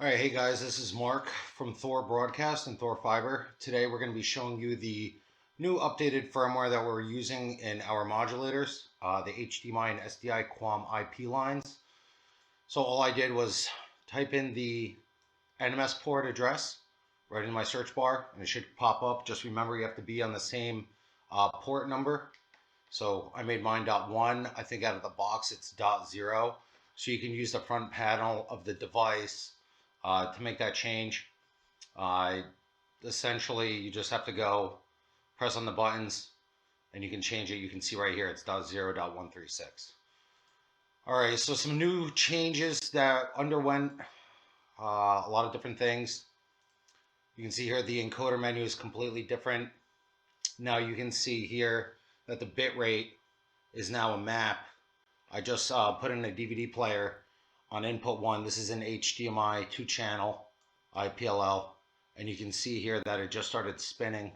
All right, hey guys, this is Mark from Thor Broadcast and Thor Fiber. Today we're going to be showing you the new updated firmware that we're using in our modulators, the HDMI and SDI QAM IP lines. So all I did was type in the NMS port address right in my search bar and it should pop up. Just remember you have to be on the same port number. So I made mine .1. I think out of the box it's .0. So you can use the front panel of the device to make that change. Essentially, you just have to go press on the buttons and you can change it. You can see right here it's .0.136. All right, so some new changes that underwent a lot of different things. You can see here the encoder menu is completely different. Now you can see here that the bit rate is now a map. I just put in a DVD player on input 1. This is an HDMI 2-channel IPLL, and you can see here that it just started spinning,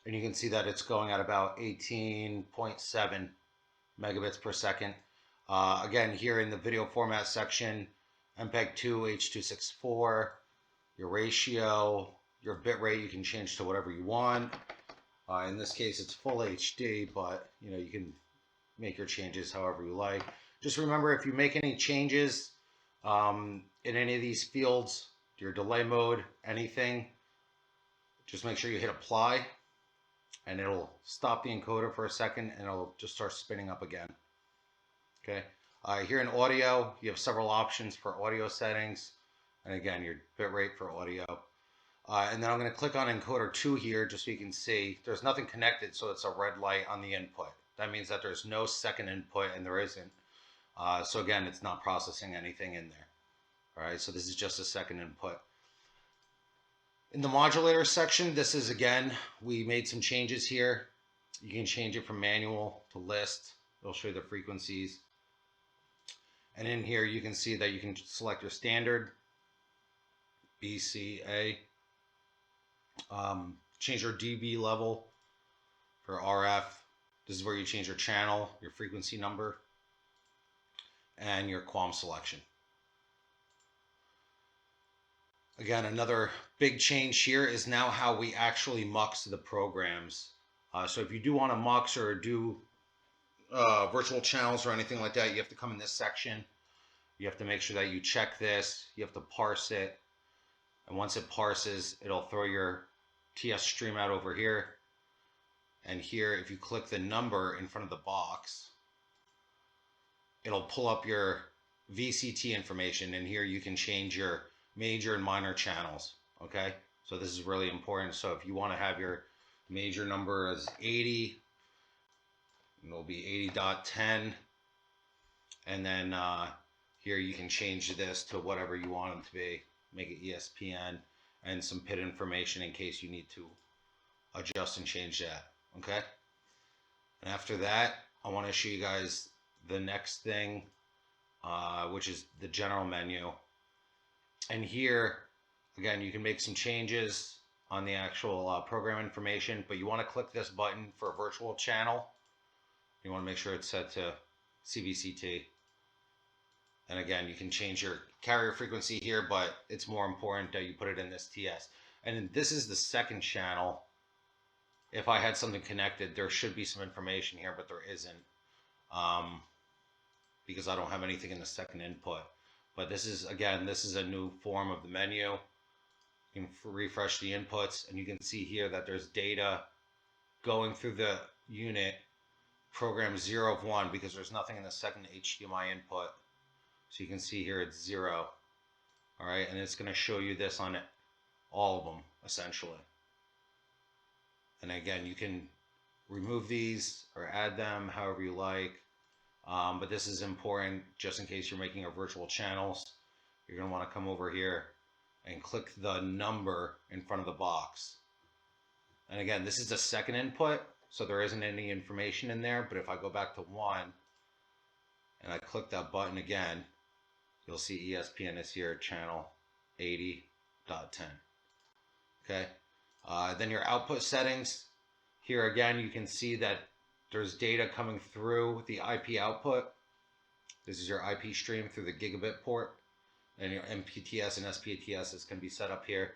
and you can see that it's going at about 18.7 megabits per second. Again, here in the video format section, MPEG-2 H.264, your ratio, your bit rate, you can change to whatever you want. In this case, it's full HD, but you can make your changes however you like. Just remember, if you make any changes in any of these fields, your delay mode, anything, just make sure you hit apply and it'll stop the encoder for a second and it'll just start spinning up again. Okay. Here in audio, you have several options for audio settings, and again, your bit rate for audio. And then I'm going to click on encoder 2 here just so you can see there's nothing connected, so it's a red light on the input. That means that there's no second input, and there isn't. So again, it's not processing anything in there. All right, so this is just a second input. In the modulator section, this is, again, we made some changes here. You can change it from manual to list. It'll show you the frequencies. And in here, you can see that you can select your standard, B, C, A. Change your dB level for RF. This is where you change your channel, your frequency number, and your QAM selection. Again, another big change here is now how we actually mux the programs. So if you do want to mux or do virtual channels or anything like that, you have to come in this section. You have to make sure that you check this. You have to parse it. And once it parses, it'll throw your TS stream out over here. And here, if you click the number in front of the box, it'll pull up your VCT information, and here you can change your major and minor channels. Okay, so this is really important. So if you want to have your major number as 80, it'll be 80.10, and then here you can change this to whatever you want it to be. Make it ESPN and some PID information in case you need to adjust and change that. Okay, and after that, I want to show you guys the next thing, which is the general menu. And here, again, you can make some changes on the actual program information, but you want to click this button for a virtual channel. You want to make sure it's set to CVCT. And again, you can change your carrier frequency here, but it's more important that you put it in this TS. And this is the second channel. If I had something connected, there should be some information here, but there isn't, because I don't have anything in the second input. But this is, again, this is a new form of the menu. You can refresh the inputs, and you can see here that there's data going through the unit, program 0 of 1, because there's nothing in the second HDMI input. So you can see here it's 0. All right, and it's going to show you this on all of them, essentially. And again, you can remove these or add them however you like. But this is important just in case you're making a virtual channels. You're going to want to come over here and click the number in front of the box. And again, this is the second input, so there isn't any information in there. But if I go back to 1 and I click that button again, you'll see ESPN is here, channel 80.10. Okay. Then your output settings. Here again, you can see that there's data coming through the IP output. This is your IP stream through the gigabit port. and your MPTS and SPTS can be set up here.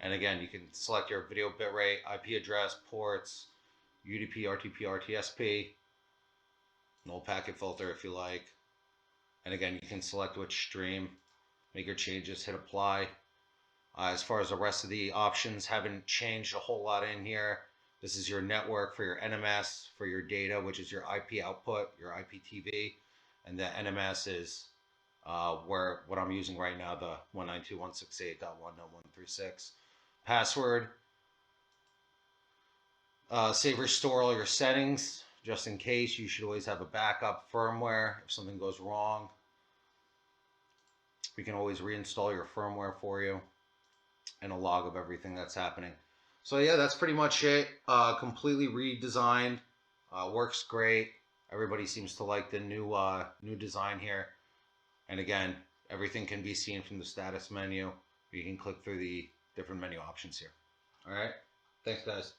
And again, you can select your video bitrate, IP address, ports, UDP, RTP, RTSP, null packet filter if you like. And again, you can select which stream, make your changes, hit apply. As far as the rest of the options, haven't changed a whole lot in here. This is your network for your NMS, for your data, which is your IP output, your IPTV, and the NMS is what I'm using right now, the 192.168.1.136. Password. Save or store all your settings, just in case. You should always have a backup firmware if something goes wrong. We can always reinstall your firmware for you, and a log of everything that's happening. So yeah, that's pretty much it. Completely redesigned. Works great. Everybody seems to like the new design here. And again, everything can be seen from the status menu. You can click through the different menu options here. All right. Thanks, guys.